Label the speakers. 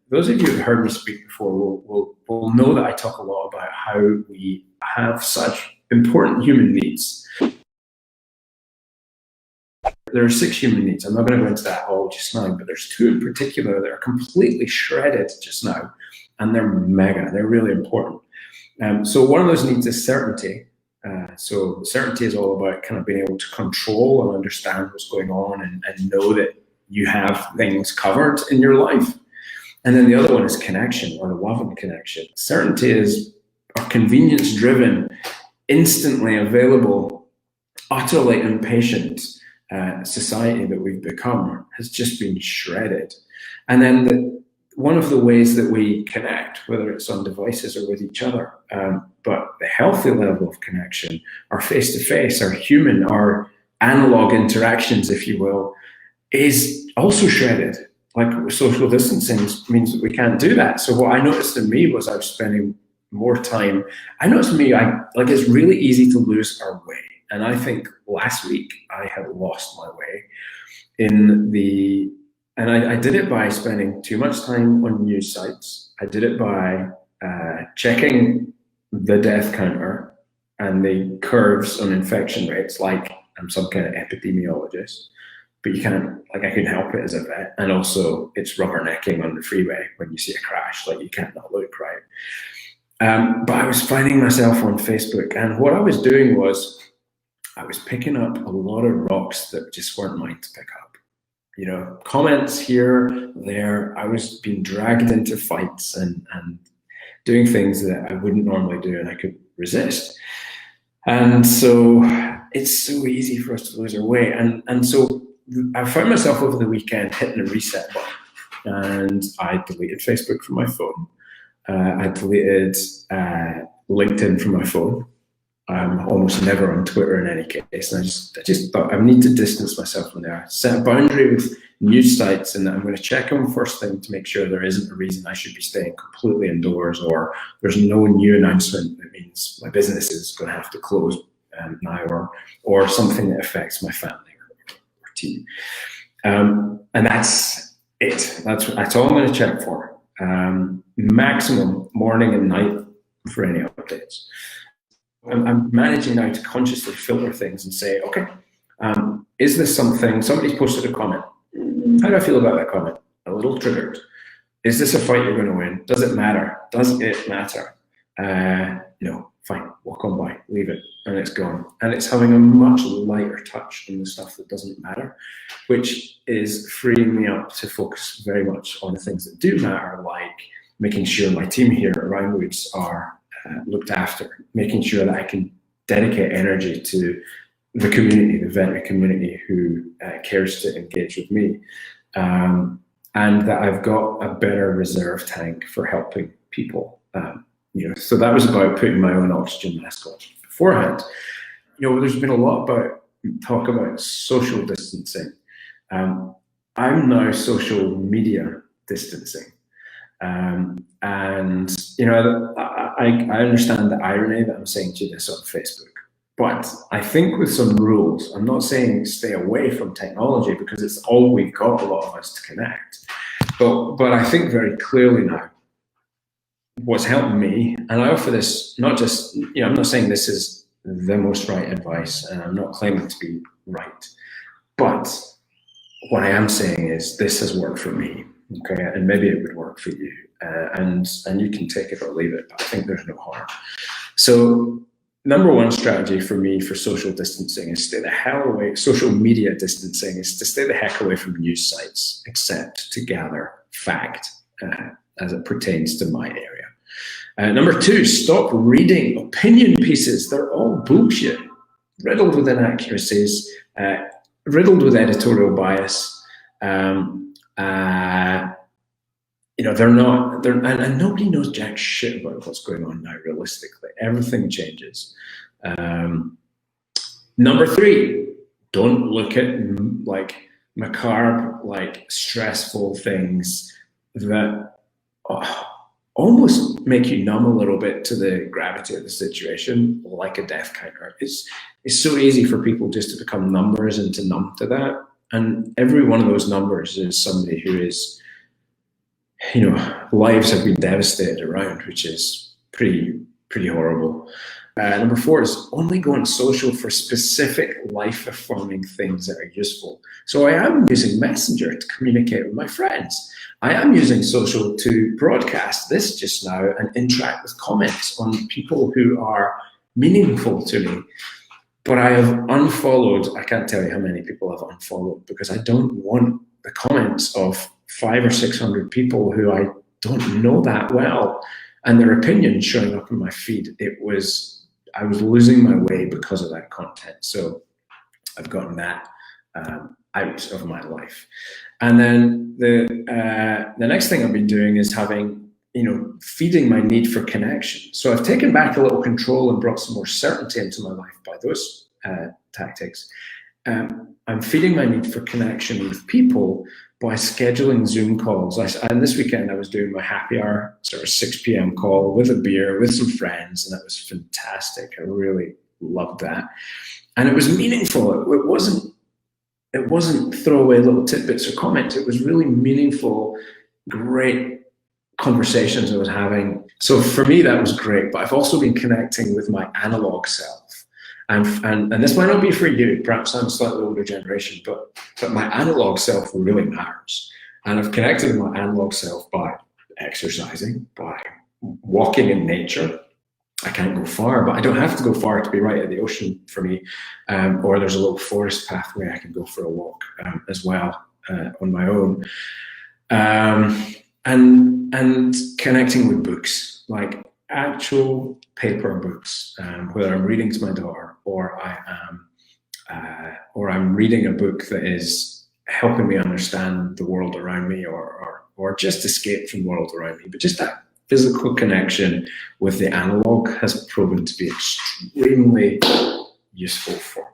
Speaker 1: those of you who've heard me speak before will know that I talk a lot about how we have such important human needs. There are 6 human needs. I'm not going to go into that all just now, but there's 2 in particular that are completely shredded just now, and they're mega. They're really important. So one of those needs is certainty. So certainty is all about kind of being able to control and understand what's going on and know that you have things covered in your life. And then the other one is connection, or love and connection. Certainty is a convenience-driven, instantly available, utterly impatient society that we've become has just been shredded. And then one of the ways that we connect, whether it's on devices or with each other, but the healthy level of connection, our face-to-face, our human, our analog interactions, if you will, is also shredded. Like social distancing means that we can't do that. So what I noticed in me was I was spending more time. I noticed in me, it's really easy to lose our way. And I think last week I had lost my way and I did it by spending too much time on news sites. I did it by checking the death counter and the curves on infection rates, like I'm some kind of epidemiologist, but you can't, I couldn't help it as a vet. And also it's rubbernecking on the freeway when you see a crash, you can't not look right. But I was finding myself on Facebook, and what I was doing was I was picking up a lot of rocks that just weren't mine to pick up. Comments here, there. I was being dragged into fights and doing things that I wouldn't normally do, and I could resist. And so it's so easy for us to lose our way. And so I found myself over the weekend hitting a reset button, and I deleted Facebook from my phone. I deleted LinkedIn from my phone. I'm almost never on Twitter in any case. And I just thought I need to distance myself from there. Set a boundary with news sites, and I'm going to check them first thing to make sure there isn't a reason I should be staying completely indoors, or there's no new announcement that means my business is going to have to close now, or something that affects my family or team. And that's it. That's all I'm going to check for. Maximum morning and night for any updates. I'm managing now to consciously filter things and say, okay, is this something, somebody's posted a comment. How do I feel about that comment? A little triggered. Is this a fight you're going to win? Does it matter? Does it matter? No, fine, walk on by, leave it, and it's gone. And it's having a much lighter touch on the stuff that doesn't matter, which is freeing me up to focus very much on the things that do matter, like making sure my team here at Roundwoods are looked after, making sure that I can dedicate energy to the community, the veterinary community who cares to engage with me, and that I've got a better reserve tank for helping people. So that was about putting my own oxygen mask on beforehand. There's been a lot about talk about social distancing. I'm now social media distancing. And I understand the irony that I'm saying to this on Facebook, but I think with some rules. I'm not saying stay away from technology, because it's all we've got, a lot of us, to connect. But I think very clearly now, what's helped me, and I offer this not just, I'm not saying this is the most right advice, and I'm not claiming to be right, but what I am saying is this has worked for me. Okay, and maybe it would work for you, and you can take it or leave it, but I think there's no harm. So number one strategy for me for social distancing is stay the hell away. Social media distancing is to stay the heck away from news sites, except to gather fact as it pertains to my area. Number two, stop reading opinion pieces. They're all bullshit, riddled with inaccuracies, riddled with editorial bias. And nobody knows jack shit about what's going on now, realistically. Everything changes. Number three, don't look at macabre, stressful things that almost make you numb a little bit to the gravity of the situation, like a death counter. It's so easy for people just to become numbers and to numb to that. And every one of those numbers is somebody who is lives have been devastated around, which is pretty horrible. Number 4 is only go on social for specific life-affirming things that are useful. So I am using Messenger to communicate with my friends. I am using social to broadcast this just now and interact with comments on people who are meaningful to me. But I have unfollowed, I can't tell you how many people I've unfollowed, because I don't want the comments of 500 or 600 people who I don't know that well and their opinions showing up in my feed. I was losing my way because of that content. So I've gotten that out of my life. And then the next thing I've been doing is feeding my need for connection. So I've taken back a little control and brought some more certainty into my life by those tactics. I'm feeding my need for connection with people by scheduling Zoom calls. And this weekend I was doing my happy hour, sort of 6 p.m. call with a beer with some friends, and that was fantastic. I really loved that. And it was meaningful. It wasn't throwaway little tidbits or comments. It was really meaningful, great conversations I was having. So for me, that was great. But I've also been connecting with my analog self. And this might not be for you, perhaps I'm a slightly older generation, but my analog self really matters. And I've connected with my analog self by exercising, by walking in nature. I can't go far, but I don't have to go far to be right at the ocean for me. Or there's a little forest pathway I can go for a walk as well on my own. And connecting with books, like actual paper books, whether I'm reading to my daughter or I'm reading a book that is helping me understand the world around me, or just escape from the world around me. But just that physical connection with the analog has proven to be extremely useful for